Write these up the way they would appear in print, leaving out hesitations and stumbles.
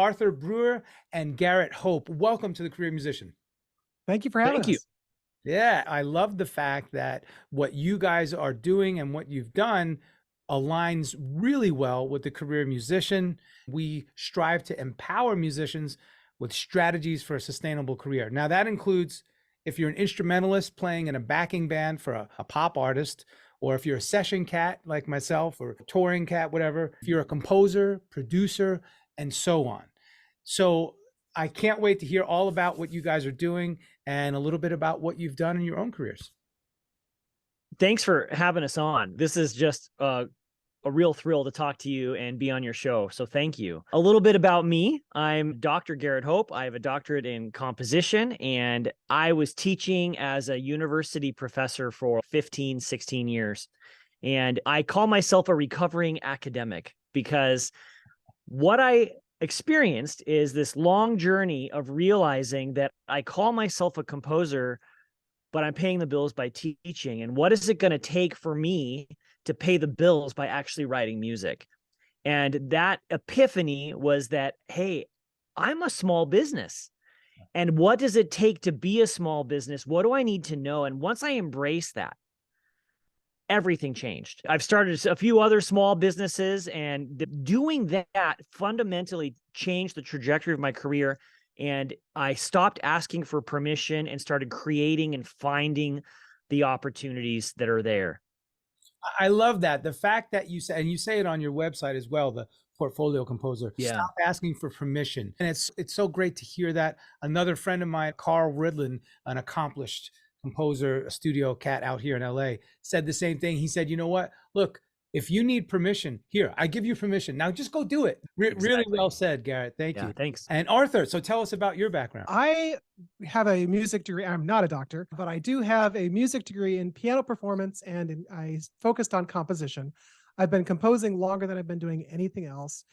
Arthur Breur and Garrett Hope. Welcome to the Career Musician. Thank you for having us. Yeah, I love the fact that what you guys are doing and what you've done aligns really well with the Career Musician. We strive to empower musicians with strategies for a sustainable career. Now, that includes if you're an instrumentalist playing in a backing band for a pop artist, or if you're a session cat like myself, or a touring cat, whatever, if you're a composer, producer, and so on. So I can't wait to hear all about what you guys are doing and a little bit about what you've done in your own careers. Thanks for having us on. This is just a real thrill to talk to you and be on your show. So thank you. A little bit about me. I'm Dr. Garrett Hope. I have a doctorate in composition, and I was teaching as a university professor for 15, 16 years. And I call myself a recovering academic because what I experienced is this long journey of realizing that I call myself a composer, but I'm paying the bills by teaching. And what is it going to take for me to pay the bills by actually writing music? And that epiphany was that, hey, I'm a small business. And what does it take to be a small business? What do I need to know? And once I embraced that, everything changed. I've started a few other small businesses, and doing that fundamentally changed the trajectory of my career. And I stopped asking for permission and started creating and finding the opportunities that are there. I love that. The fact that you say, and you say it on your website as well, the portfolio composer, stop asking for permission. And it's so great to hear that. Another friend of mine, Carl Ridlin, an accomplished composer, a studio cat out here in LA, said the same thing. He said, you know what? Look, if you need permission, here, I give you permission. Now just go do it. Exactly. Really well said, Garrett. Thank you. Thanks. And Arthur, so tell us about your background. I have a music degree. I'm not a doctor, but I do have a music degree in piano performance, and I focused on composition. I've been composing longer than I've been doing anything else.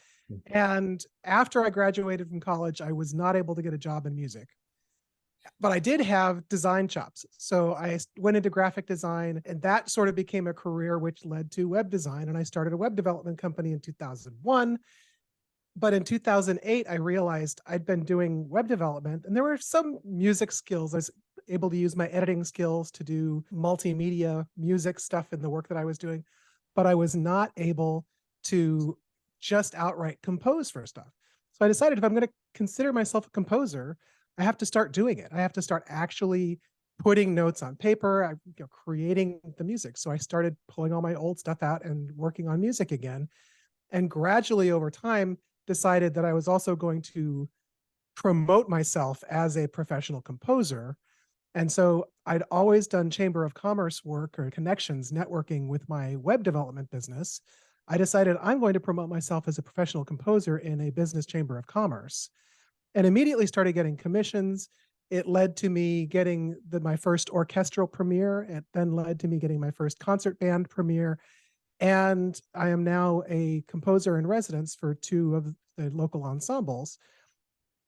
And after I graduated from college, I was not able to get a job in music. But I did have design chops. So I went into graphic design, and that sort of became a career, which led to web design. And I started a web development company in 2001. But in 2008, I realized I'd been doing web development, and there were some music skills. I was able to use my editing skills to do multimedia music stuff in the work that I was doing, but I was not able to just outright compose for stuff. So I decided if I'm going to consider myself a composer, I have to start doing it. I have to start actually putting notes on paper, creating the music. So I started pulling all my old stuff out and working on music again. And gradually over time, decided that I was also going to promote myself as a professional composer. And so I'd always done Chamber of Commerce work or connections, networking with my web development business. I decided I'm going to promote myself as a professional composer in a business chamber of commerce, and immediately started getting commissions. It led to me getting my first orchestral premiere. It then led to me getting my first concert band premiere. And I am now a composer in residence for 2 of the local ensembles.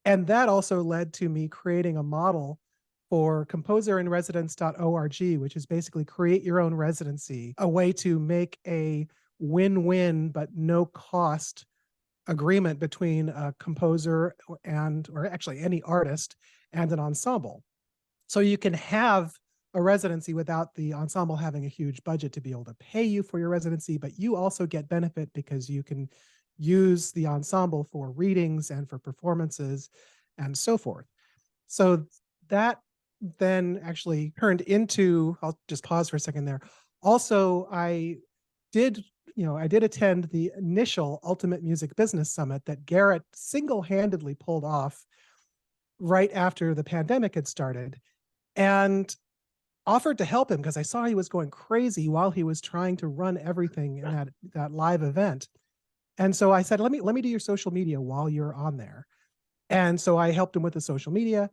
And that also led to me creating a model for composerinresidence.org, which is basically create your own residency, a way to make a win-win but no cost agreement between a composer or actually any artist and an ensemble. So you can have a residency without the ensemble having a huge budget to be able to pay you for your residency, but you also get benefit because you can use the ensemble for readings and for performances and so forth. So that then actually turned into, I'll just pause for a second there. Also, I did attend the initial Ultimate Music Business Summit that Garrett single-handedly pulled off right after the pandemic had started, and offered to help him because I saw he was going crazy while he was trying to run everything in that live event. And so I said, let me do your social media while you're on there. And so I helped him with the social media.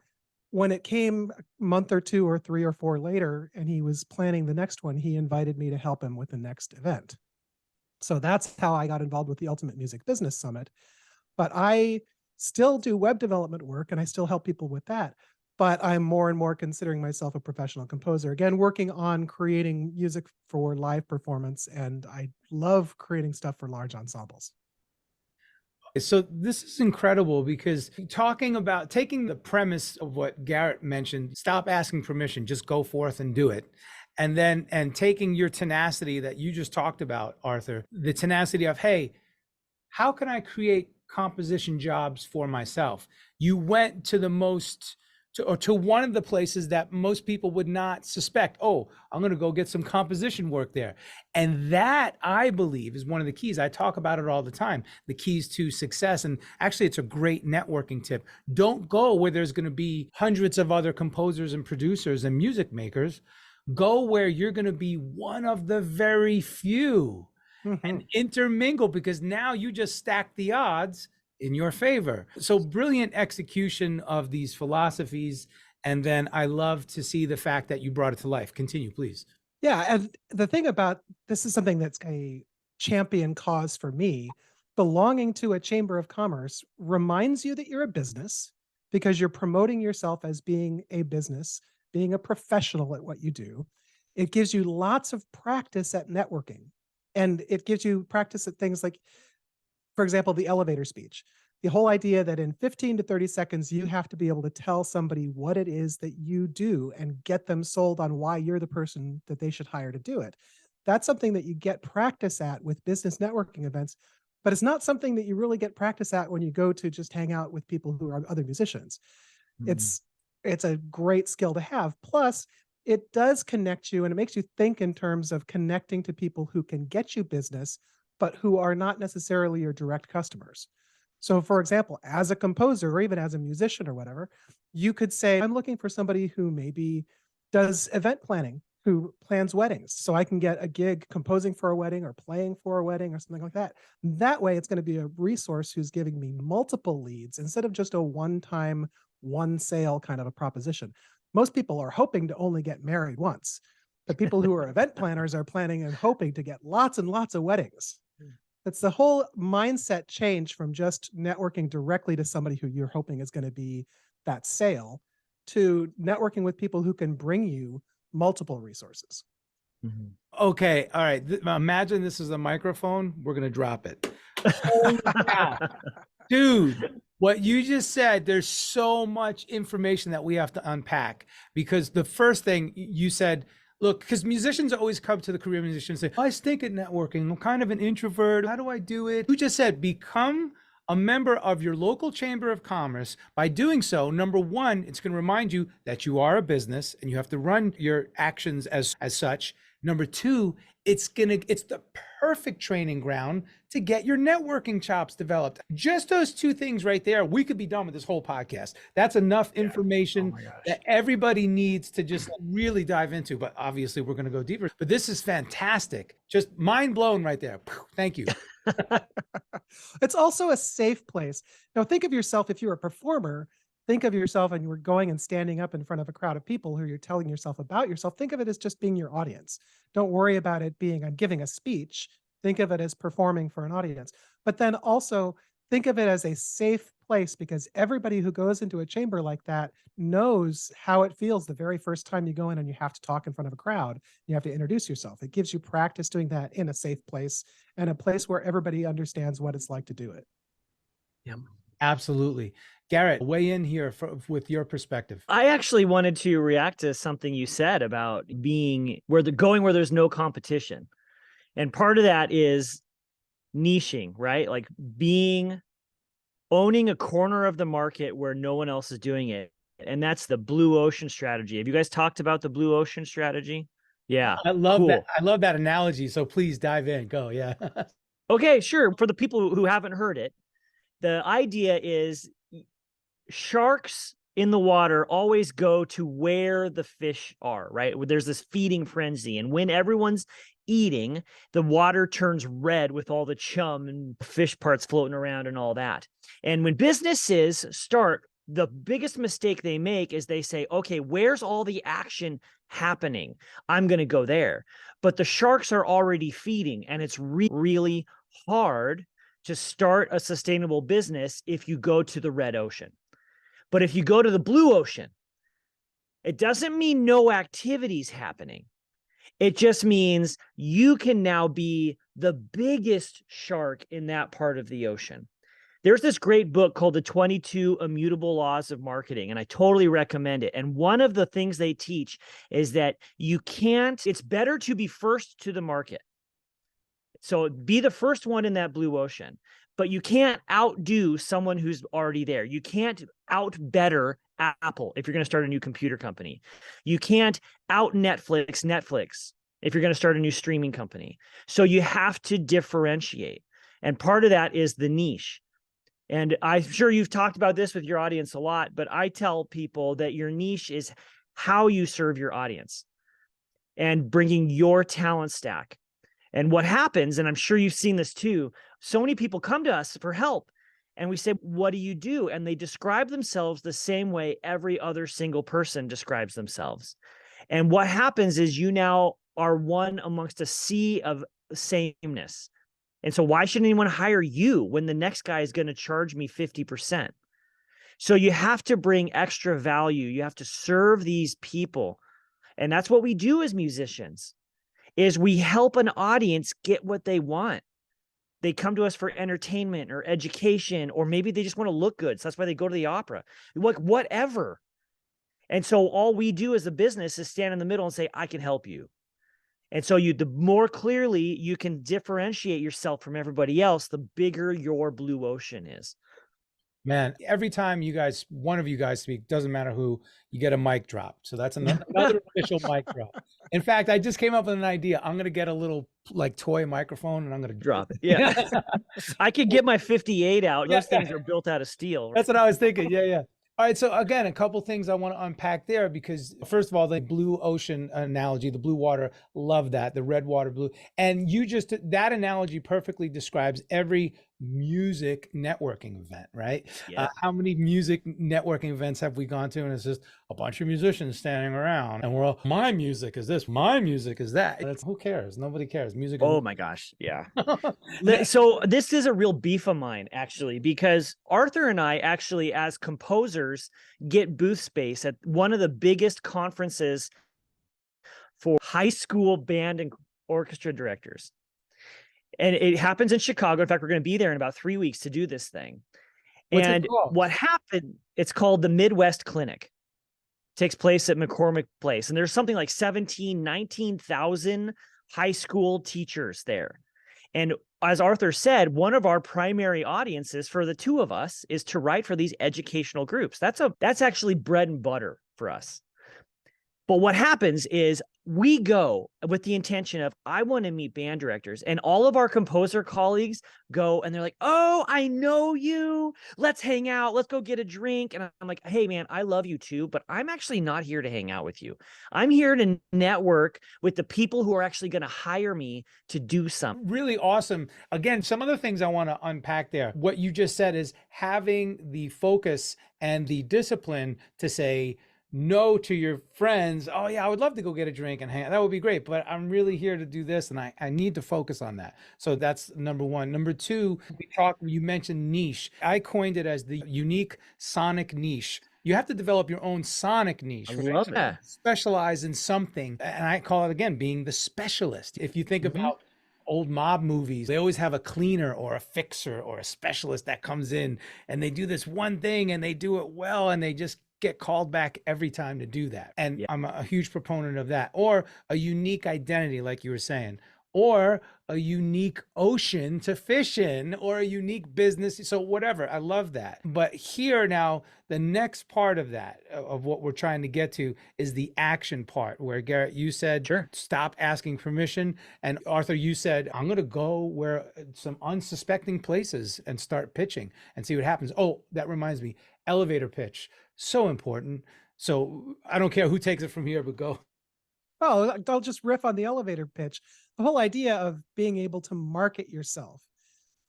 When it came a month or 2 or 3 or 4 later, and he was planning the next one, he invited me to help him with the next event. So that's how I got involved with the Ultimate Music Business Summit. But I still do web development work, and I still help people with that. But I'm more and more considering myself a professional composer, again, working on creating music for live performance. And I love creating stuff for large ensembles. So this is incredible because talking about taking the premise of what Garrett mentioned, stop asking permission, just go forth and do it. And taking your tenacity that you just talked about, Arthur, the tenacity of, hey, how can I create composition jobs for myself? You went to the most to one of the places that most people would not suspect. Oh, I'm going to go get some composition work there. And that, I believe, is one of the keys. I talk about it all the time, the keys to success. And actually, it's a great networking tip. Don't go where there's going to be hundreds of other composers and producers and music makers. Go where you're going to be one of the very few and intermingle, because now you just stack the odds in your favor. So brilliant execution of these philosophies. And then I love to see the fact that you brought it to life. Continue, please. Yeah. And the thing about this is something that's a champion cause for me. Belonging to a chamber of commerce reminds you that you're a business because you're promoting yourself as being a business, being a professional at what you do. It gives you lots of practice at networking, and it gives you practice at things like, for example, the elevator speech. The whole idea that in 15 to 30 seconds, you have to be able to tell somebody what it is that you do and get them sold on why you're the person that they should hire to do it. That's something that you get practice at with business networking events, but it's not something that you really get practice at when you go to just hang out with people who are other musicians. It's a great skill to have. Plus, it does connect you, and it makes you think in terms of connecting to people who can get you business, but who are not necessarily your direct customers. So for example, as a composer or even as a musician or whatever, you could say, I'm looking for somebody who maybe does event planning, who plans weddings. So I can get a gig composing for a wedding or playing for a wedding or something like that. That way it's going to be a resource who's giving me multiple leads instead of just a one-time, one sale kind of a proposition. Most people are hoping to only get married once. The people who are event planners are planning and hoping to get lots and lots of weddings. It's the whole mindset change from just networking directly to somebody who you're hoping is going to be that sale to networking with people who can bring you multiple resources. Okay. All right. Imagine this is a microphone. We're going to drop it. Holy cow. Dude, what you just said, there's so much information that we have to unpack, because the first thing you said, look, because musicians always come to the career musician and say, I stink at networking. I'm kind of an introvert. How do I do it? You just said, become a member of your local chamber of commerce. By doing so, number one, it's going to remind you that you are a business and you have to run your actions as such. Number two, it's the perfect training ground to get your networking chops developed. Just those two things right there, we could be done with this whole podcast. That's enough information that everybody needs to just really dive into. But obviously, we're going to go deeper. But this is fantastic. Just mind blown right there. Thank you. It's also a safe place. Now, think of yourself, if you're a performer, think of yourself and you were going and standing up in front of a crowd of people who you're telling yourself about yourself. Think of it as just being your audience. Don't worry about it being I'm giving a speech. Think of it as performing for an audience. But then also think of it as a safe place, because everybody who goes into a chamber like that knows how it feels the very first time you go in and you have to talk in front of a crowd. You have to introduce yourself. It gives you practice doing that in a safe place and a place where everybody understands what it's like to do it. Yeah, absolutely. Garrett, weigh in here with your perspective. I actually wanted to react to something you said about being where there's no competition. And part of that is niching, right? Like owning a corner of the market where no one else is doing it. And that's the blue ocean strategy. Have you guys talked about the blue ocean strategy? Yeah. I love that. I love that analogy. So please dive in. Go. Yeah. Okay, sure. For the people who haven't heard it, the idea is sharks in the water always go to where the fish are, right? There's this feeding frenzy. And when everyone's eating, the water turns red with all the chum and fish parts floating around and all that. And when businesses start, the biggest mistake they make is they say, okay, where's all the action happening? I'm going to go there. But the sharks are already feeding, and it's really hard to start a sustainable business if you go to the red ocean. But if you go to the blue ocean, it doesn't mean no activities happening. It just means you can now be the biggest shark in that part of the ocean. There's this great book called The 22 Immutable Laws of Marketing, and I totally recommend it. And one of the things they teach is that it's better to be first to the market. So be the first one in that blue ocean, but you can't outdo someone who's already there. You can't out better Apple if you're going to start a new computer company. You can't out Netflix if you're going to start a new streaming company. So you have to differentiate. And part of that is the niche. And I'm sure you've talked about this with your audience a lot, but I tell people that your niche is how you serve your audience and bringing your talent stack. And what happens, and I'm sure you've seen this too, so many people come to us for help and we say, what do you do? And they describe themselves the same way every other single person describes themselves. And what happens is you now are one amongst a sea of sameness. And so why should anyone hire you when the next guy is going to charge me 50%? So you have to bring extra value. You have to serve these people. And that's what we do as musicians, is we help an audience get what they want. They come to us for entertainment or education, or maybe they just want to look good. So that's why they go to the opera, like whatever. And so all we do as a business is stand in the middle and say, I can help you. And so the more clearly you can differentiate yourself from everybody else, the bigger your blue ocean is. Man, every time one of you guys speak, doesn't matter who, you get a mic drop. So that's another official mic drop. In fact, I just came up with an idea. I'm going to get a little like toy microphone and I'm going to drop it. Yeah. I could get my 58 out. Those things are built out of steel. That's what I was thinking. Yeah. All right. So again, a couple things I want to unpack there, because first of all, the blue ocean analogy, the blue water, love that. The red water, blue. And that analogy perfectly describes every music networking event, right? Yeah. How many music networking events have we gone to? And it's just a bunch of musicians standing around and we're all, my music is this, my music is that. Who cares? Nobody cares. Music. Oh my gosh. Yeah. So this is a real beef of mine, actually, because Arthur and I actually, as composers, get booth space at one of the biggest conferences for high school band and orchestra directors. And it happens in Chicago. In fact, we're going to be there in about 3 weeks to do this thing. What's and what happened, it's called the Midwest Clinic. It takes place at McCormick Place. And there's something like 19,000 high school teachers there. And as Arthur said, one of our primary audiences for the two of us is to write for these educational groups. That's actually bread and butter for us. But what happens is we go with the intention of, I want to meet band directors, and all of our composer colleagues go and they're like, oh, I know you. Let's hang out. Let's go get a drink. And I'm like, hey man, I love you too, but I'm actually not here to hang out with you. I'm here to network with the people who are actually going to hire me to do something. Really awesome. Again, some of the things I want to unpack there. What you just said is having the focus and the discipline to say no to your friends. Oh yeah, I would love to go get a drink and hang out. That would be great, but I'm really here to do this and I need to focus on that. So that's number one. Number two, you mentioned niche. I coined it as the unique sonic niche. You have to develop your own sonic niche. I love that. Specialize in something. And I call it, again, being the specialist. If you think about old mob movies, they always have a cleaner or a fixer or a specialist that comes in and they do this one thing and they do it well and they just get called back every time to do that. And I'm a huge proponent of that. Or a unique identity, like you were saying, or a unique ocean to fish in, or a unique business. So whatever, I love that. But here now, the next part of that, of what we're trying to get to, is the action part, where Garrett, you said, sure, stop asking permission. And Arthur, you said, I'm going to go where some unsuspecting places and start pitching and see what happens. Oh, that reminds me, elevator pitch. So important. So I don't care who takes it from here, but go. Oh, I'll just riff on the elevator pitch. The whole idea of being able to market yourself.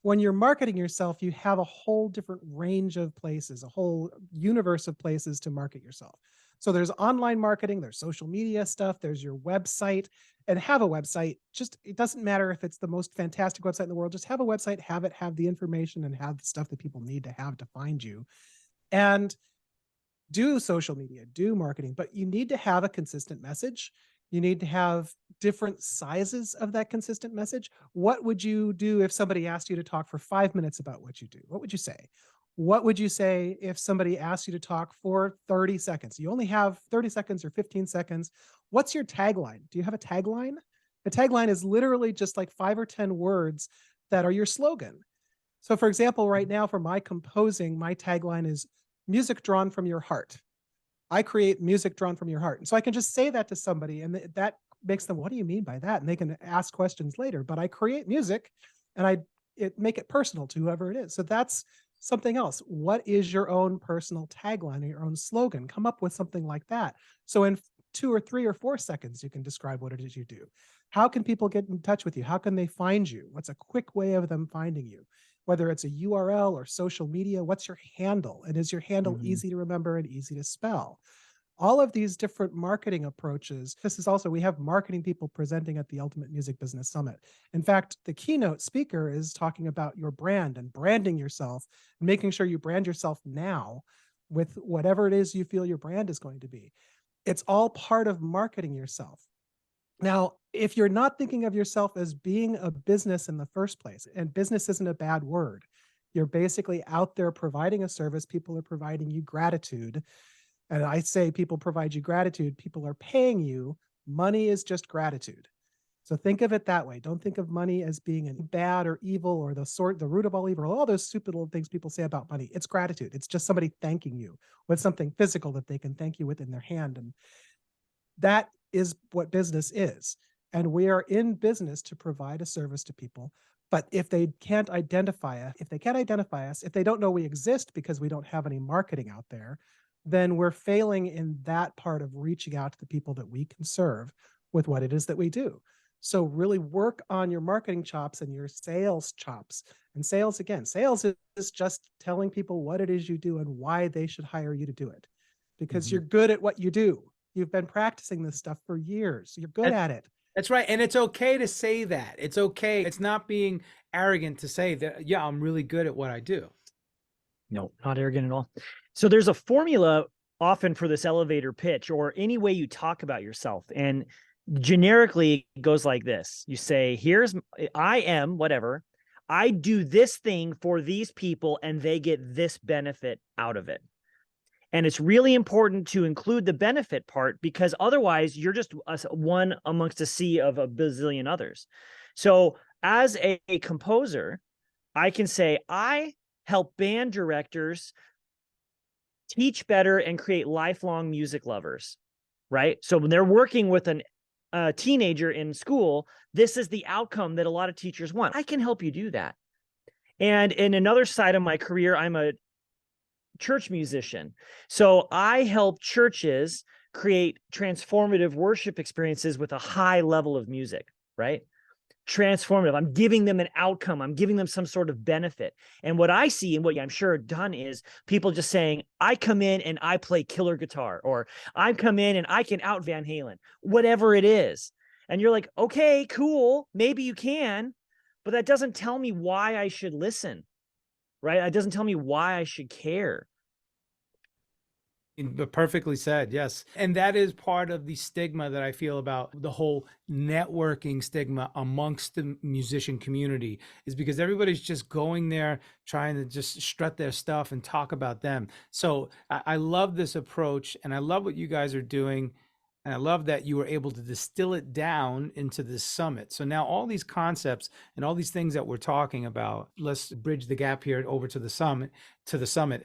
When you're marketing yourself, you have a whole different range of places, a whole universe of places to market yourself. So there's online marketing, there's social media stuff, there's your website. And have a website. It doesn't matter if it's the most fantastic website in the world. Just have a website, have the information and have the stuff that people need to have to find you. And do social media, do marketing, but you need to have a consistent message. You need to have different sizes of that consistent message. What would you do if somebody asked you to talk for 5 minutes about what you do? What would you say? What would you say if somebody asked you to talk for 30 seconds? You only have 30 seconds or 15 seconds. What's your tagline? Do you have a tagline? A tagline is literally just like 5 or 10 words that are your slogan. So for example, right now for my composing, my tagline is music drawn from your heart. I create music drawn from your heart. And so I can just say that to somebody and that makes them, what do you mean by that? And they can ask questions later, but I create music and make it personal to whoever it is. So that's something else. What is your own personal tagline or your own slogan? Come up with something like that. So in 2 or 3 or 4 seconds, you can describe what it is you do. How can people get in touch with you? How can they find you? What's a quick way of them finding you? Whether it's a URL or social media, what's your handle? And is your handle easy to remember and easy to spell? All of these different marketing approaches. This is also, we have marketing people presenting at the Ultimate Music Business Summit. In fact, the keynote speaker is talking about your brand and branding yourself, and making sure you brand yourself now with whatever it is you feel your brand is going to be. It's all part of marketing yourself. Now, if you're not thinking of yourself as being a business in the first place, and business isn't a bad word, you're basically out there providing a service, people are providing you gratitude. And I say people provide you gratitude, people are paying you. Money is just gratitude. So think of it that way. Don't think of money as being bad or evil or the root of all evil, all those stupid little things people say about money. It's gratitude. It's just somebody thanking you with something physical that they can thank you with in their hand. And that is what business is. And we are in business to provide a service to people. But if they can't identify us, if they don't know we exist because we don't have any marketing out there, then we're failing in that part of reaching out to the people that we can serve with what it is that we do. So really work on your marketing chops and your sales chops. And sales, again, sales is just telling people what it is you do and why they should hire you to do it. Because you're good at what you do. You've been practicing this stuff for years. You're good at it. That's right. And it's okay to say that. It's okay. It's not being arrogant to say that, yeah, I'm really good at what I do. No, not arrogant at all. So there's a formula often for this elevator pitch or any way you talk about yourself. And generically it goes like this. You say, I am whatever. I do this thing for these people and they get this benefit out of it. And it's really important to include the benefit part because otherwise you're just one amongst a sea of a bazillion others. So as a composer, I can say, I help band directors teach better and create lifelong music lovers, right? So when they're working with a teenager in school, this is the outcome that a lot of teachers want. I can help you do that. And in another side of my career, I'm a church musician. So I help churches create transformative worship experiences with a high level of music, right? Transformative. I'm giving them an outcome. I'm giving them some sort of benefit. And what I see and what I'm sure done is people just saying, I come in and I play killer guitar, or I come in and I can out Van Halen, whatever it is. And you're like, okay, cool. Maybe you can, but that doesn't tell me why I should listen, right? It doesn't tell me why I should care. Perfectly said, yes. And that is part of the stigma that I feel about the whole networking stigma amongst the musician community, is because everybody's just going there trying to just strut their stuff and talk about them. So I love this approach and I love what you guys are doing. And I love that you were able to distill it down into this summit. So now all these concepts and all these things that we're talking about, let's bridge the gap here over to the summit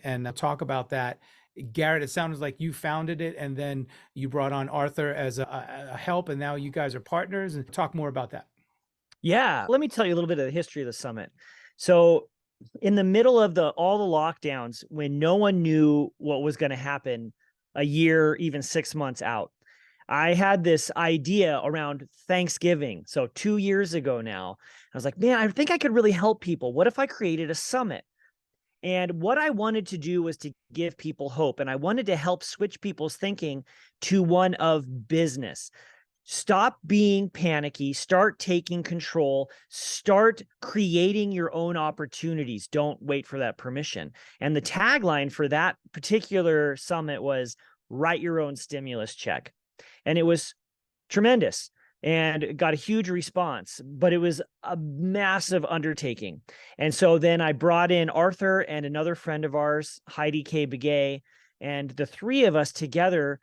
and talk about that. Garrett, it sounds like you founded it and then you brought on Arthur as a help, and now you guys are partners, and talk more about that. Yeah, let me tell you a little bit of the history of the summit. So in the middle of all the lockdowns, when no one knew what was going to happen a year, even 6 months out, I had this idea around Thanksgiving. So 2 years ago now, I was like, man, I think I could really help people. What if I created a summit? And what I wanted to do was to give people hope. And I wanted to help switch people's thinking to one of business. Stop being panicky, start taking control, start creating your own opportunities. Don't wait for that permission. And the tagline for that particular summit was, write your own stimulus check. And it was tremendous and got a huge response, but it was a massive undertaking. And so then I brought in Arthur and another friend of ours, Heidi K. Begay, and the three of us together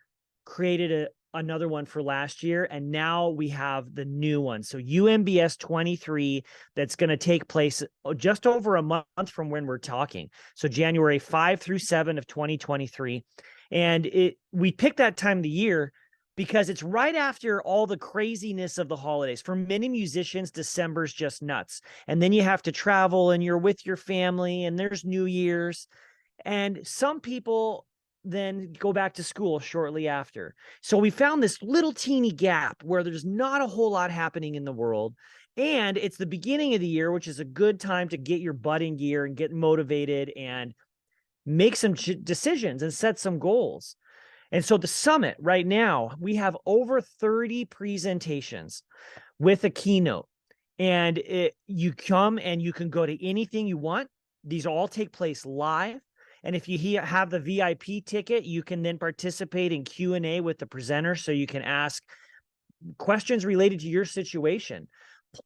created another one for last year. And now we have the new one. So UMBS 23, that's going to take place just over a month from when we're talking. So January 5 through 7 of 2023. And we picked that time of the year because it's right after all the craziness of the holidays. For many musicians, December's just nuts. And then you have to travel and you're with your family and there's New Year's. And some people then go back to school shortly after. So we found this little teeny gap where there's not a whole lot happening in the world. And it's the beginning of the year, which is a good time to get your butt in gear and get motivated and make some decisions and set some goals. And so the summit right now, we have over 30 presentations with a keynote, and you come and you can go to anything you want. These all take place live. And if you have the VIP ticket, you can then participate in Q&A with the presenter, so you can ask questions related to your situation.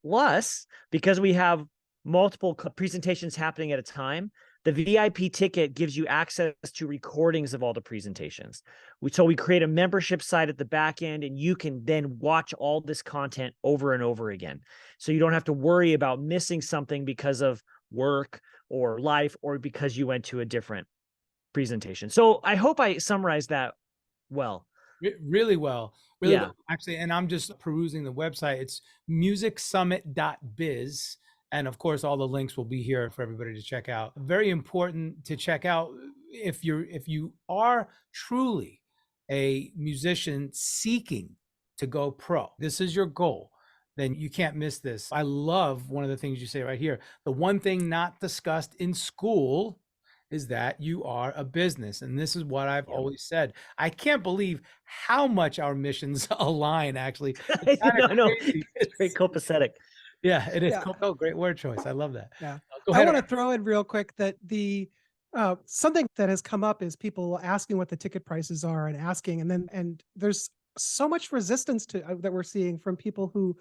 Plus, because we have multiple presentations happening at a time, the VIP ticket gives you access to recordings of all the presentations. So we create a membership site at the back end, and you can then watch all this content over and over again. So you don't have to worry about missing something because of work or life, or because you went to a different presentation. So I hope I summarized that well. Really well. Really Yeah. well. Actually, and I'm just perusing the website. It's musicsummit.biz. And of course, all the links will be here for everybody to check out. Very important to check out if you are truly a musician seeking to go pro. This is your goal. Then you can't miss this. I love one of the things you say right here. The one thing not discussed in school is that you are a business. And this is what I've always said. I can't believe how much our missions align, actually. No, it's very copacetic. Yeah, it is. Yeah. Oh, great word choice. I love that. Yeah. Go I ahead. want to throw in real quick that something that has come up is people asking what the ticket prices are and there's so much resistance to that we're seeing from people who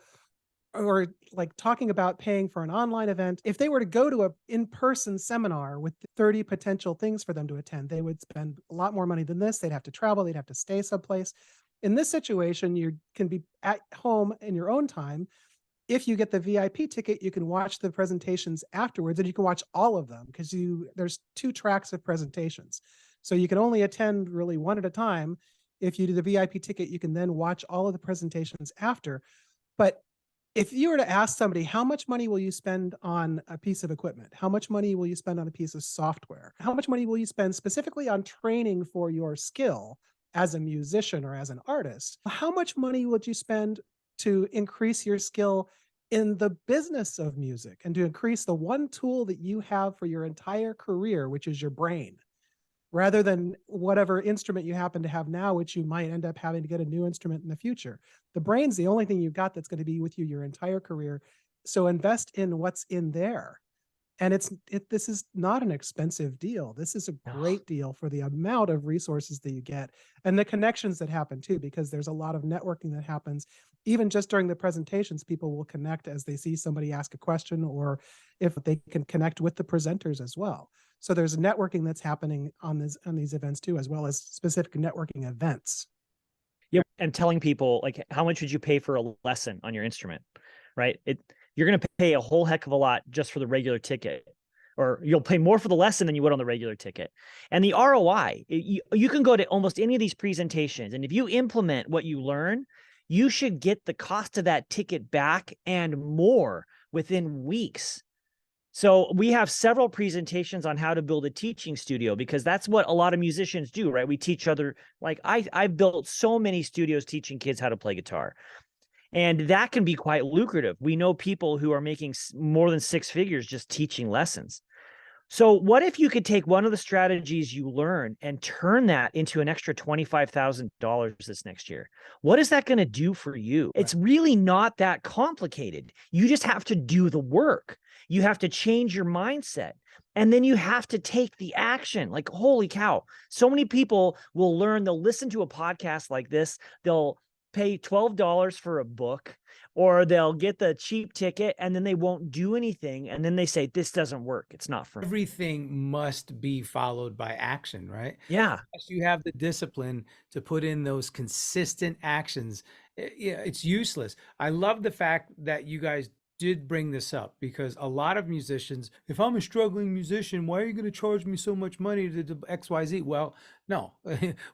are like talking about paying for an online event. If they were to go to a in-person seminar with 30 potential things for them to attend, they would spend a lot more money than this. They'd have to travel, they'd have to stay someplace. In this situation, you can be at home in your own time. If you get the VIP ticket, you can watch the presentations afterwards, and you can watch all of them because there's 2 tracks of presentations. So you can only attend really one at a time. If you do the VIP ticket, you can then watch all of the presentations after. But if you were to ask somebody, how much money will you spend on a piece of equipment? How much money will you spend on a piece of software? How much money will you spend specifically on training for your skill as a musician or as an artist? How much money would you spend to increase your skill in the business of music and to increase the one tool that you have for your entire career, which is your brain, rather than whatever instrument you happen to have now, which you might end up having to get a new instrument in the future? The brain's the only thing you've got that's going to be with you your entire career. So invest in what's in there. And this is not an expensive deal. This is a great deal for the amount of resources that you get and the connections that happen too, because there's a lot of networking that happens. Even just during the presentations, people will connect as they see somebody ask a question, or if they can connect with the presenters as well. So there's networking that's happening on these events too, as well as specific networking events. Yeah, and telling people, like, how much would you pay for a lesson on your instrument, right? You're going to pay a whole heck of a lot just for the regular ticket, or you'll pay more for the lesson than you would on the regular ticket. And the ROI, you can go to almost any of these presentations, and if you implement what you learn, you should get the cost of that ticket back and more within weeks. So we have several presentations on how to build a teaching studio, because that's what a lot of musicians do, right? We teach other, like I've built so many studios teaching kids how to play guitar. And that can be quite lucrative. We know people who are making more than 6 figures just teaching lessons. So what if you could take one of the strategies you learn and turn that into an extra $25,000 this next year? What is that going to do for you? It's really not that complicated. You just have to do the work. You have to change your mindset. And then you have to take the action. Like, holy cow. So many people will learn, they'll listen to a podcast like this. They'll pay $12 for a book, or they'll get the cheap ticket and then they won't do anything. And then they say, this doesn't work. It's not for me. Everything must be followed by action, right? Yeah. Unless you have the discipline to put in those consistent actions, yeah, it's useless. I love the fact that you guys did bring this up, because a lot of musicians, if I'm a struggling musician, why are you going to charge me so much money to do XYZ? Well, no,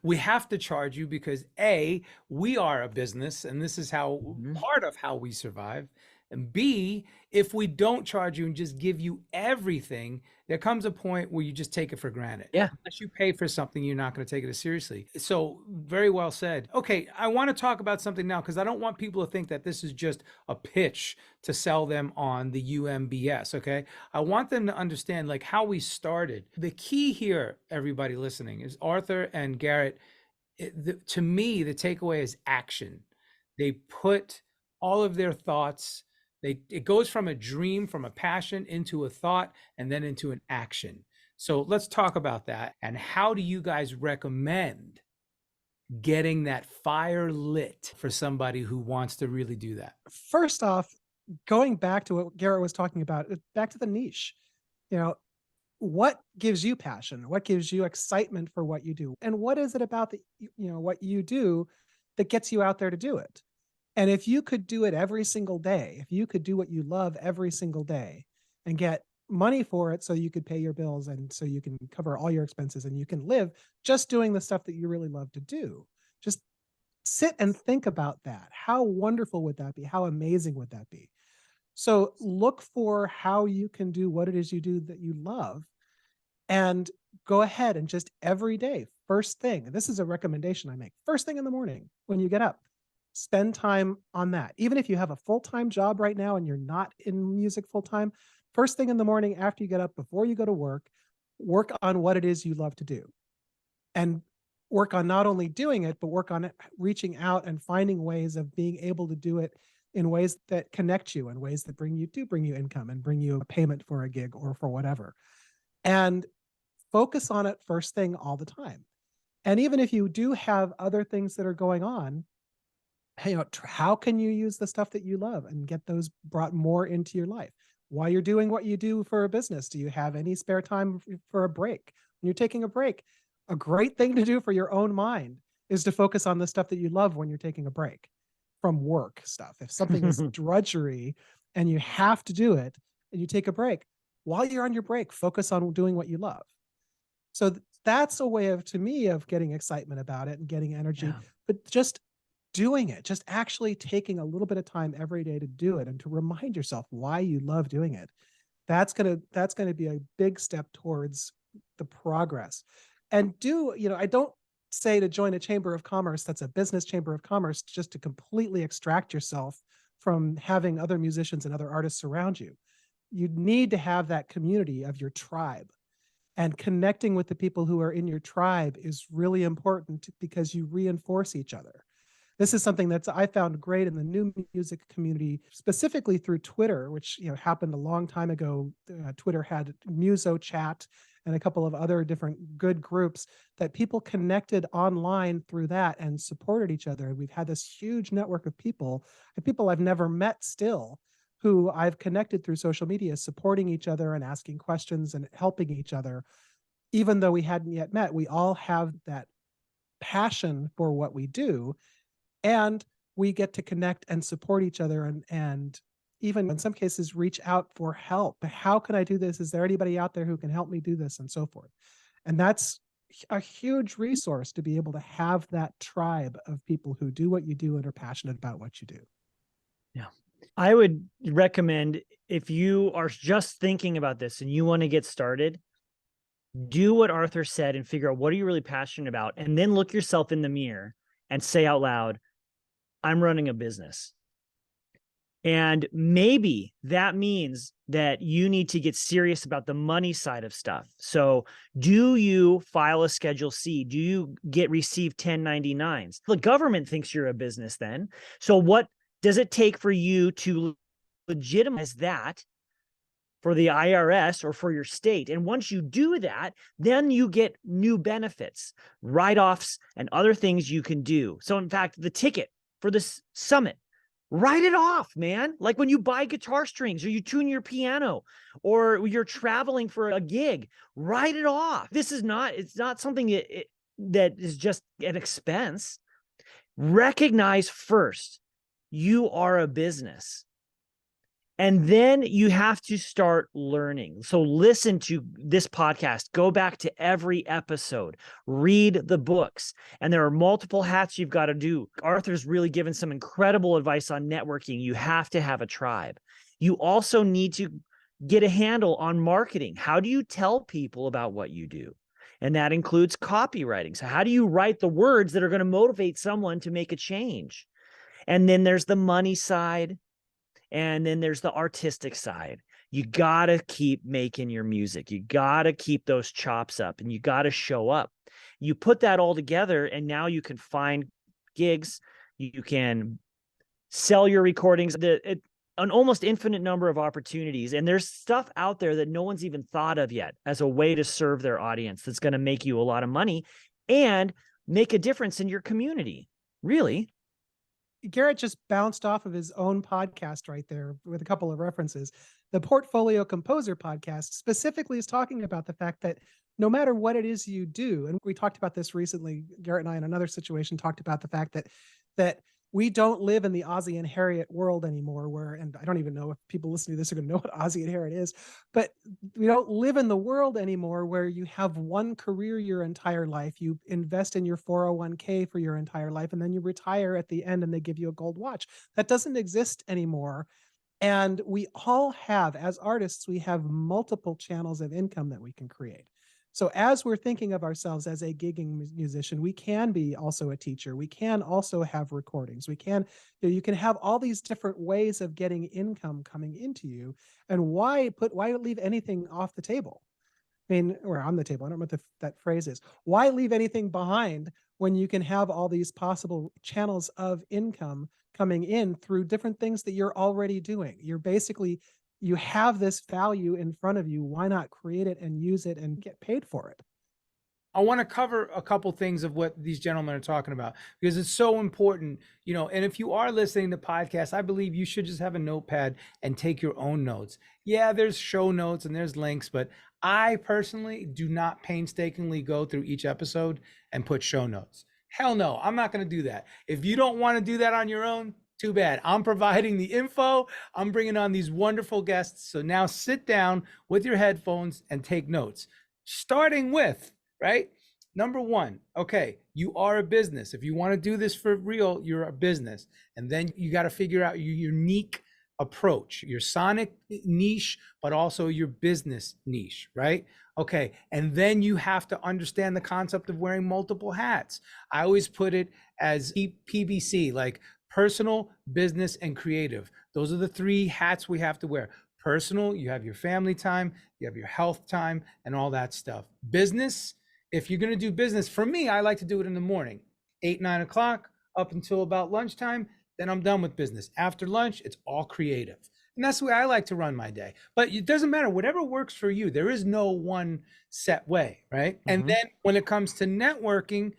we have to charge you because A, we are a business and this is how part of how we survive. And B, if we don't charge you and just give you everything, there comes a point where you just take it for granted. Yeah. Unless you pay for something, you're not going to take it as seriously. So very well said. Okay, I want to talk about something now, because I don't want people to think that this is just a pitch to sell them on the UMBS, okay? I want them to understand like how we started. The key here, everybody listening, is Arthur and Garrett, to me, the takeaway is action. They put all of their thoughts, it goes from a dream, from a passion into a thought, and then into an action. So let's talk about that. And how do you guys recommend getting that fire lit for somebody who wants to really do that? First off, going back to what Garrett was talking about, back to the niche, what gives you passion? What gives you excitement for what you do? And what is it about what you do that gets you out there to do it? And if you could do it every single day, if you could do what you love every single day and get money for it so you could pay your bills and so you can cover all your expenses and you can live just doing the stuff that you really love to do, just sit and think about that. How wonderful would that be? How amazing would that be? So look for how you can do what it is you do that you love, and go ahead and just every day, first thing, and this is a recommendation I make, first thing in the morning when you get up, spend time on that. Even if you have a full-time job right now and you're not in music full-time, first thing in the morning after you get up, before you go to work on what it is you love to do. And work on not only doing it, but work on it, reaching out and finding ways of being able to do it in ways that connect you, in ways that bring you income and bring you a payment for a gig or for whatever. And focus on it first thing all the time. And even if you do have other things that are going on, how can you use the stuff that you love and get those brought more into your life? While you're doing what you do for a business, do you have any spare time for a break? When you're taking a break, a great thing to do for your own mind is to focus on the stuff that you love when you're taking a break from work stuff. If something is drudgery and you have to do it and you take a break, while you're on your break, focus on doing what you love. So that's a way to me, of getting excitement about it and getting energy, but just doing it, just actually taking a little bit of time every day to do it and to remind yourself why you love doing it. That's going to be a big step towards the progress. And I don't say to join a chamber of commerce that's a business chamber of commerce just to completely extract yourself from having other musicians and other artists around you. You need to have that community of your tribe, and connecting with the people who are in your tribe is really important because you reinforce each other. This is something that I found great in the new music community, specifically through Twitter, which happened a long time ago. Twitter had Muso Chat and a couple of other different good groups that people connected online through that and supported each other. And we've had this huge network of people I've never met still, who I've connected through social media, supporting each other and asking questions and helping each other. Even though we hadn't yet met, we all have that passion for what we do. And we get to connect and support each other and even in some cases reach out for help. How can I do this? Is there anybody out there who can help me do this? And so forth. And that's a huge resource, to be able to have that tribe of people who do what you do and are passionate about what you do. Yeah. I would recommend, if you are just thinking about this and you want to get started, do what Arthur said and figure out what are you really passionate about, and then look yourself in the mirror and say out loud, I'm running a business. And maybe that means that you need to get serious about the money side of stuff. So do you file a Schedule C? Do you receive 1099s? The government thinks you're a business then. So what does it take for you to legitimize that for the IRS or for your state? And once you do that, then you get new benefits, write-offs, and other things you can do. So in fact, the ticket for this summit. Write it off, man. Like when you buy guitar strings or you tune your piano or you're traveling for a gig, write it off. It's not something that is just an expense. Recognize first, you are a business. And then you have to start learning. So listen to this podcast, go back to every episode, read the books. And there are multiple hats you've got to do. Arthur's really given some incredible advice on networking. You have to have a tribe. You also need to get a handle on marketing. How do you tell people about what you do? And that includes copywriting. So how do you write the words that are going to motivate someone to make a change? And then there's the money side. And then there's the artistic side. You got to keep making your music. You got to keep those chops up and you got to show up. You put that all together and now you can find gigs. You can sell your recordings, an almost infinite number of opportunities. And there's stuff out there that no one's even thought of yet as a way to serve their audience that's going to make you a lot of money and make a difference in your community. Really. Garrett just bounced off of his own podcast right there with a couple of references. The Portfolio Composer podcast specifically is talking about the fact that no matter what it is you do, and we talked about this recently, Garrett and I in another situation talked about the fact that we don't live in the Ozzie and Harriet world anymore and I don't even know if people listening to this are going to know what Ozzie and Harriet is, but we don't live in the world anymore where you have one career your entire life. You invest in your 401k for your entire life, and then you retire at the end and they give you a gold watch. That doesn't exist anymore. And we all have, as artists, we have multiple channels of income that we can create. So as we're thinking of ourselves as a gigging musician, we can be also a teacher. We can also have recordings. You can have all these different ways of getting income coming into you. And why leave anything off the table? I mean, or on the table. I don't know what that phrase is. Why leave anything behind when you can have all these possible channels of income coming in through different things that you're already doing? You have this value in front of you. Why not create it and use it and get paid for it? I want to cover a couple things of what these gentlemen are talking about because it's so important, and if you are listening to podcasts, I believe you should just have a notepad and take your own notes. Yeah, there's show notes and there's links, but I personally do not painstakingly go through each episode and put show notes. Hell no, I'm not going to do that. If you don't want to do that on your own, too bad. I'm providing the info. I'm bringing on these wonderful guests. So now sit down with your headphones and take notes. Starting with, right? Number one, okay, you are a business. If you want to do this for real, you're a business. And then you got to figure out your unique approach, your sonic niche, but also your business niche, right? Okay, and then you have to understand the concept of wearing multiple hats. I always put it as PBC, like personal, business, and creative. Those are the three hats we have to wear. Personal, you have your family time, you have your health time, and all that stuff. Business, if you're going to do business, for me, I like to do it in the morning, 8, 9 o'clock up until about lunchtime. Then I'm done with business. After lunch, it's all creative. And that's the way I like to run my day. But it doesn't matter, whatever works for you. There is no one set way, right? Mm-hmm. And then when it comes to networking,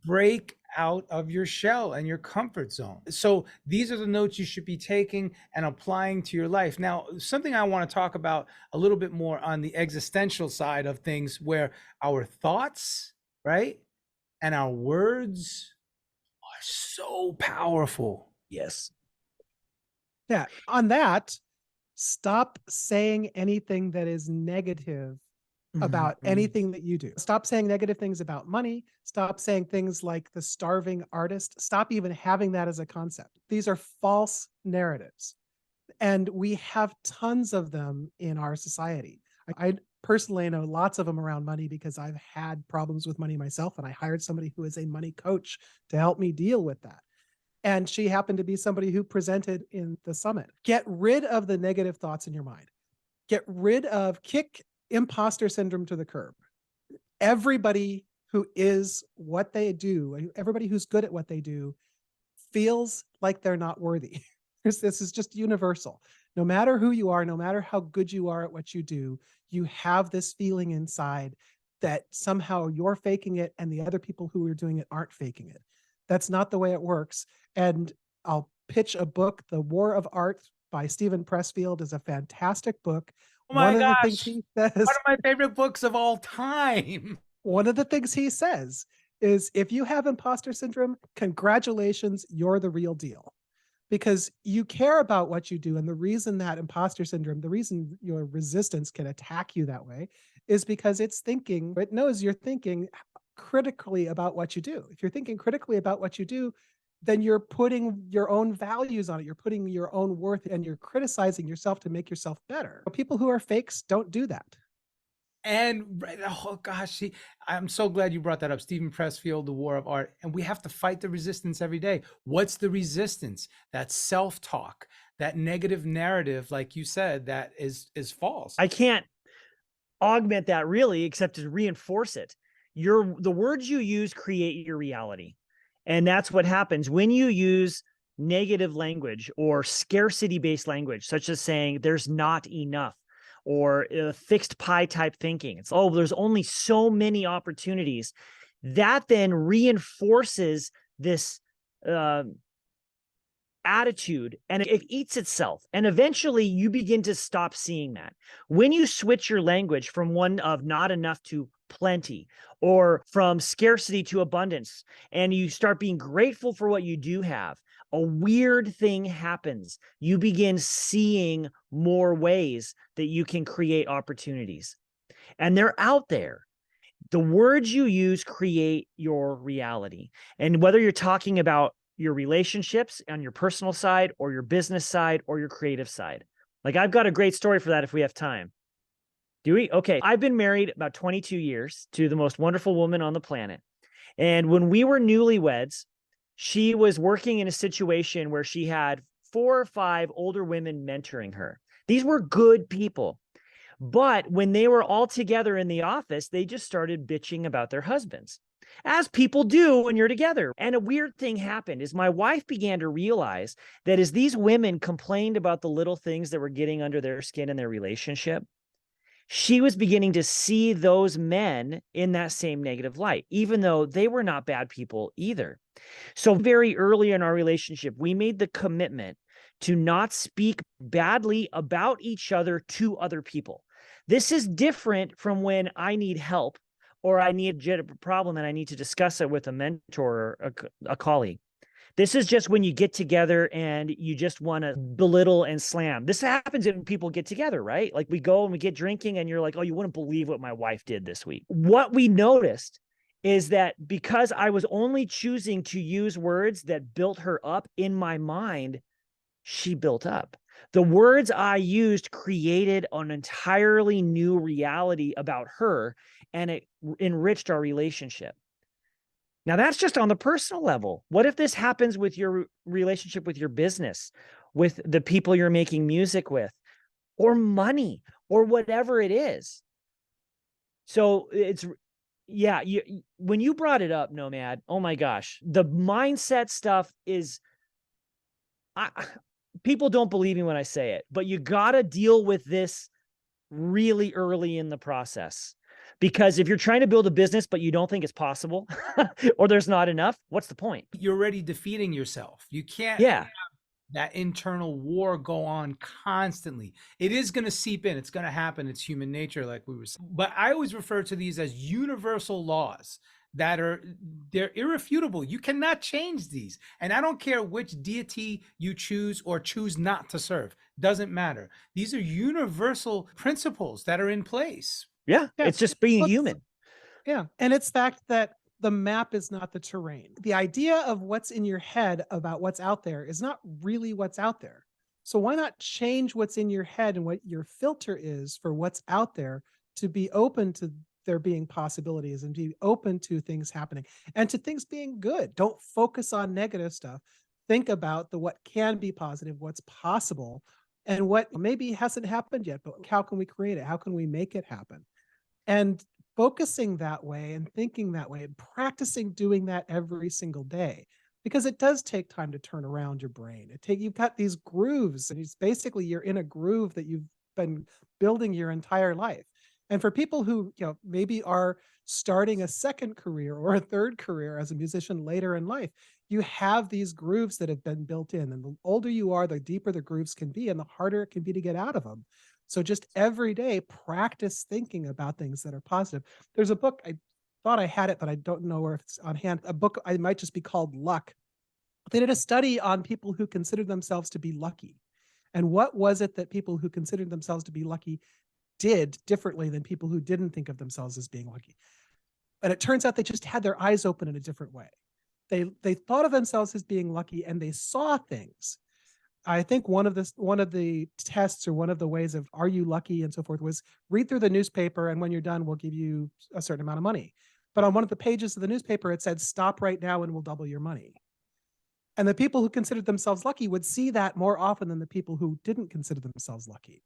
break out of your shell and your comfort zone. So these are the notes you should be taking and applying to your life. Now, something I want to talk about a little bit more on the existential side of things, where our thoughts, right, and our words are so powerful. Yes. Yeah. On that, stop saying anything that is negative about anything that you do. Stop saying negative things about money. Stop saying things like the starving artist. Stop even having that as a concept. These are false narratives. And we have tons of them in our society. I personally know lots of them around money because I've had problems with money myself, and I hired somebody who is a money coach to help me deal with that. And she happened to be somebody who presented in the summit. Get rid of the negative thoughts in your mind. Kick imposter syndrome to the curb. Everybody who is what they do, everybody who's good at what they do, feels like they're not worthy. This is just universal. No matter who you are, no matter how good you are at what you do, you have this feeling inside that somehow you're faking it and the other people who are doing it aren't faking it. That's not the way it works. And I'll pitch a book. The War of Art by Stephen Pressfield is a fantastic book. Oh One my of the things gosh. he One says, of my favorite books of all time. one of the things he says is, if you have imposter syndrome, congratulations, you're the real deal. Because you care about what you do. And the reason that imposter syndrome, the reason your resistance can attack you that way is because it knows you're thinking critically about what you do. If you're thinking critically about what you do, then you're putting your own values on it. You're putting your own worth, and you're criticizing yourself to make yourself better. People who are fakes don't do that. And oh gosh, see, I'm so glad you brought that up. Stephen Pressfield, The War of Art. And we have to fight the resistance every day. What's the resistance? That self-talk, that negative narrative, like you said, that is false. I can't augment that really, except to reinforce it. The words you use create your reality. And that's what happens when you use negative language or scarcity-based language, such as saying there's not enough, or fixed pie type thinking. It's, oh, there's only so many opportunities. That then reinforces this attitude, and it eats itself. And eventually you begin to stop seeing that. When you switch your language from one of not enough to plenty, or from scarcity to abundance, and you start being grateful for what you do have, a weird thing happens. You begin seeing more ways that you can create opportunities. And they're out there. The words you use create your reality. And whether you're talking about your relationships on your personal side, or your business side, or your creative side. Like, I've got a great story for that if we have time. Do we? Okay. I've been married about 22 years to the most wonderful woman on the planet. And when we were newlyweds, she was working in a situation where she had 4 or 5 older women mentoring her. These were good people. But when they were all together in the office, they just started bitching about their husbands, as people do when you're together. And a weird thing happened is my wife began to realize that as these women complained about the little things that were getting under their skin in their relationship, she was beginning to see those men in that same negative light, even though they were not bad people either. So very early in our relationship, we made the commitment to not speak badly about each other to other people. This is different from when I need help, or I need a problem and I need to discuss it with a mentor or a colleague. This is just when you get together and you just want to belittle and slam. This happens when people get together, right? Like, we go and we get drinking and you're like, oh, you wouldn't believe what my wife did this week. What we noticed is that because I was only choosing to use words that built her up in my mind, she built up. The words I used created an entirely new reality about her, and it enriched our relationship. Now, that's just on the personal level. What if this happens with your relationship with your business, with the people you're making music with, or money, or whatever it is? So it's, yeah, when you brought it up, Nomad, oh my gosh, the mindset stuff is, people don't believe me when I say it, but you got to deal with this really early in the process. Because if you're trying to build a business, but you don't think it's possible or there's not enough, what's the point? You're already defeating yourself. You can't have that internal war go on constantly. It is going to seep in. It's going to happen. It's human nature, like we were saying. But I always refer to these as universal laws that they're irrefutable. You cannot change these. And I don't care which deity you choose or choose not to serve. Doesn't matter. These are universal principles that are in place. Yeah. It's just being human. Yeah. And it's the fact that the map is not the terrain. The idea of what's in your head about what's out there is not really what's out there. So why not change what's in your head and what your filter is for what's out there, to be open to there being possibilities and be open to things happening and to things being good. Don't focus on negative stuff. Think about what can be positive, what's possible, and what maybe hasn't happened yet, but how can we create it? How can we make it happen? And focusing that way and thinking that way and practicing doing that every single day, because it does take time to turn around your brain. You've got these grooves, and it's basically you're in a groove that you've been building your entire life. And for people who, maybe are starting a second career or a third career as a musician later in life, you have these grooves that have been built in. And the older you are, the deeper the grooves can be and the harder it can be to get out of them. So just every day, practice thinking about things that are positive. There's a book, I thought I had it, but I don't know where it's on hand. A book, I might just be called Luck. They did a study on people who considered themselves to be lucky. And what was it that people who considered themselves to be lucky did differently than people who didn't think of themselves as being lucky? And it turns out they just had their eyes open in a different way. They thought of themselves as being lucky and they saw things. I think one of the tests or one of the ways of are you lucky and so forth was read through the newspaper, and when you're done, we'll give you a certain amount of money. But on one of the pages of the newspaper, it said, stop right now and we'll double your money. And the people who considered themselves lucky would see that more often than the people who didn't consider themselves lucky.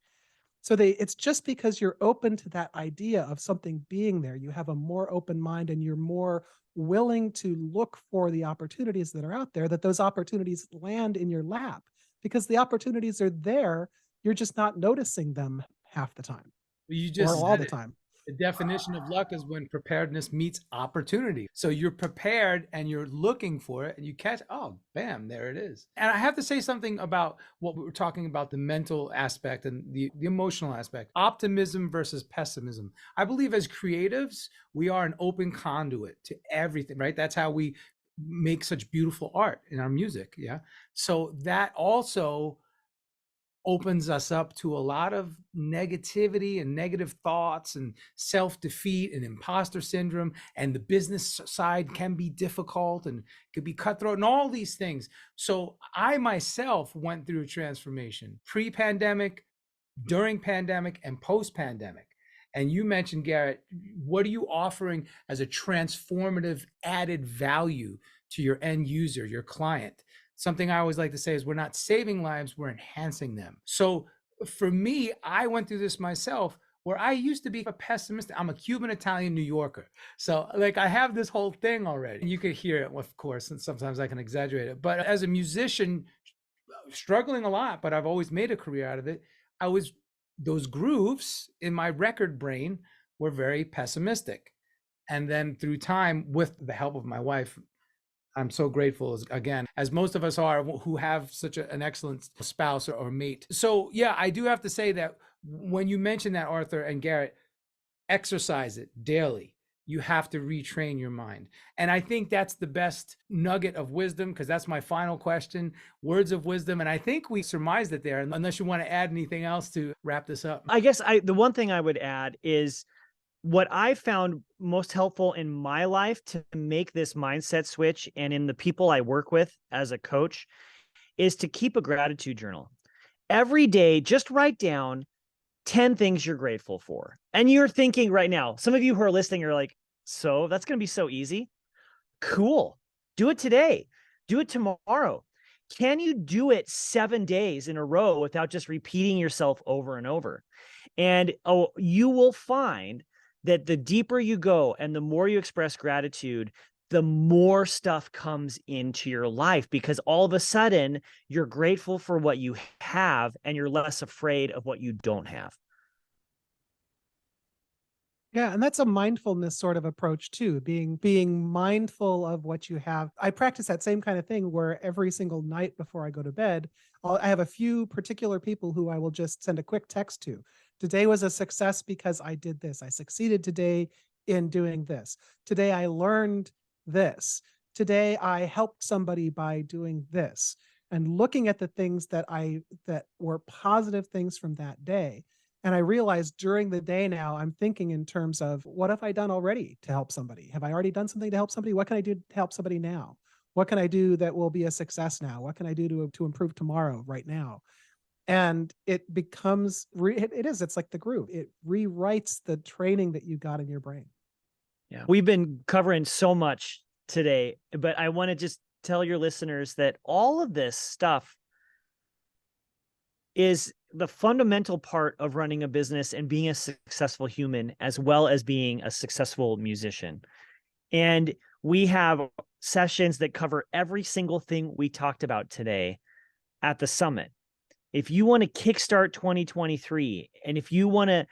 So it's just because you're open to that idea of something being there, you have a more open mind and you're more willing to look for the opportunities that are out there, that those opportunities land in your lap, because the opportunities are there. You're just not noticing them half the time You or just all said the it. time. The definition of luck is when preparedness meets opportunity. So you're prepared and you're looking for it and you catch, oh, bam, there it is. And I have to say something about what we were talking about, the mental aspect and the emotional aspect, optimism versus pessimism. I believe as creatives, we are an open conduit to everything, right? That's how we make such beautiful art in our music. Yeah. So that also opens us up to a lot of negativity and negative thoughts and self-defeat and imposter syndrome, and the business side can be difficult and could be cutthroat and all these things. So I myself went through a transformation pre-pandemic, during pandemic, and post-pandemic. And you mentioned, Garrett, what are you offering as a transformative added value to your end user, your client? Something I always like to say is we're not saving lives, we're enhancing them. So for me, I went through this myself where I used to be a pessimist. I'm a Cuban Italian New Yorker. So like I have this whole thing already. You could hear it, of course, and sometimes I can exaggerate it. But as a musician, struggling a lot, but I've always made a career out of it. Those grooves in my record brain were very pessimistic. And then through time, with the help of my wife, I'm so grateful, again, as most of us are who have such an excellent spouse or mate. So yeah, I do have to say that when you mention that, Arthur and Garrett, exercise it daily. You have to retrain your mind. And I think that's the best nugget of wisdom, because that's my final question, words of wisdom. And I think we surmised it there, unless you want to add anything else to wrap this up. I guess the one thing I would add is what I found most helpful in my life to make this mindset switch, and in the people I work with as a coach, is to keep a gratitude journal. Every day, just write down 10 things you're grateful for. And you're thinking right now, some of you who are listening are like, so that's going to be so easy. Cool. Do it today. Do it tomorrow. Can you do it 7 days in a row without just repeating yourself over and over? And you will find that the deeper you go and the more you express gratitude, the more stuff comes into your life, because all of a sudden you're grateful for what you have and you're less afraid of what you don't have. Yeah, and that's a mindfulness sort of approach too, being mindful of what you have. I practice that same kind of thing where every single night before I go to bed, I have a few particular people who I will just send a quick text to. Today was a success because I did this. I succeeded today in doing this. Today I learned this. Today I helped somebody by doing this. And looking at the things that were positive things from that day. And I realized during the day now, I'm thinking in terms of what have I done already to help somebody? Have I already done something to help somebody? What can I do to help somebody now? What can I do that will be a success now? What can I do to improve tomorrow, right now? And it becomes, it's like the groove. It rewrites the training that you got in your brain. Yeah. We've been covering so much today, but I want to just tell your listeners that all of this stuff is the fundamental part of running a business and being a successful human, as well as being a successful musician. And we have sessions that cover every single thing we talked about today at the summit. If you want to kickstart 2023, and if you want to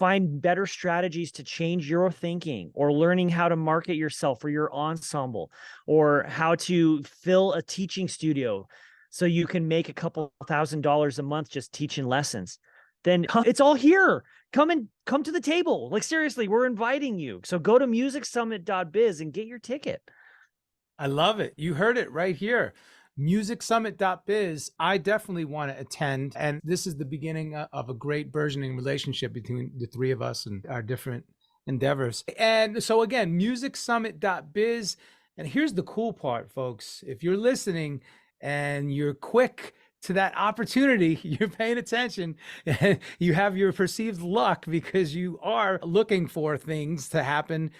find better strategies to change your thinking, or learning how to market yourself for your ensemble, or how to fill a teaching studio so you can make a couple $1,000s a month just teaching lessons, then it's all here. Come to the table. Like, seriously, we're inviting you. So go to musicsummit.biz and get your ticket. I love it. You heard it right here. musicsummit.biz. I definitely want to attend. And this is the beginning of a great burgeoning relationship between the three of us and our different endeavors. And so again, musicsummit.biz. And here's the cool part, folks. If you're listening and you're quick to that opportunity, you're paying attention, and you have your perceived luck because you are looking for things to happen.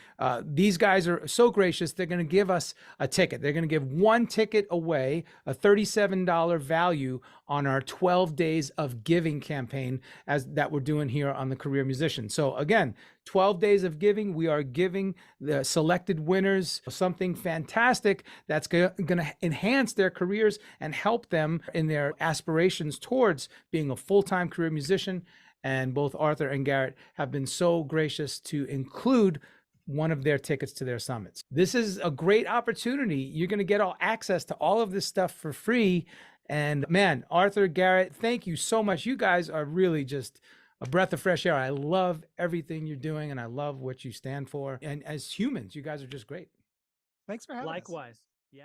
These guys are so gracious. They're going to give us a ticket. They're going to give one ticket away, a $37 value on our 12 days of giving campaign that we're doing here on the Career Musician. So again, 12 days of giving. We are giving the selected winners something fantastic that's going to enhance their careers and help them in their aspirations towards being a full-time career musician. And both Arthur and Garrett have been so gracious to include one of their tickets to their summits. This is a great opportunity. You're going to get all access to all of this stuff for free. And man, Arthur, Garrett, thank you so much. You guys are really just a breath of fresh air. I love everything you're doing, and I love what you stand for. And as humans, you guys are just great. Thanks for having us. Likewise. Yeah.